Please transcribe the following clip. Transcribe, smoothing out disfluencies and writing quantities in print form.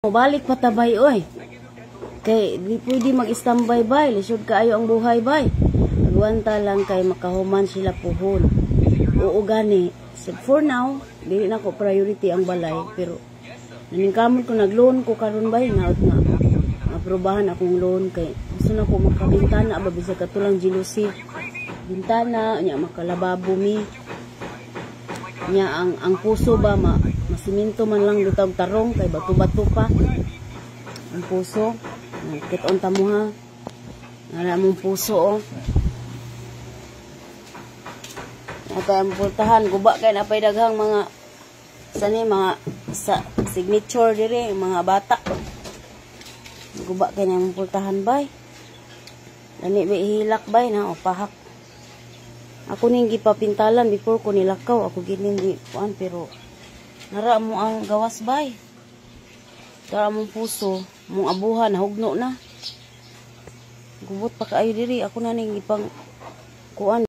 Balik pa tabay oy. Kay di pwede mag-standby bay, lisod kaayo ang buhay bay. Agwanta lang kay makahuman sila puhon. Oo gani. So for now, dili na ko priority ang balay, pero naningkamot ko nag-loan ko karon bay nga aprobahan akong loan kay gusto na ko makabintana ba bisag katulang jealousy. Bintana nya makalababo mi. Nya ang puso ba masiminto man lang lutag tarong kay bato-bato pa ang puso kiton ta mo ha nara mong puso oh ata ang pultahan guba kay napay daghang mga sani mga sa signature dire mga bata guba kay na mong pultahan bay lani ba ihilak bay na o pahak. Ako ning gipapintalan before ko nilakaw ako gining kuan pero nara mo ang gawas bay. Nara mong puso, mong abuhan nahugno na. Gubot pa kaayo diri ako na ning ipang kuan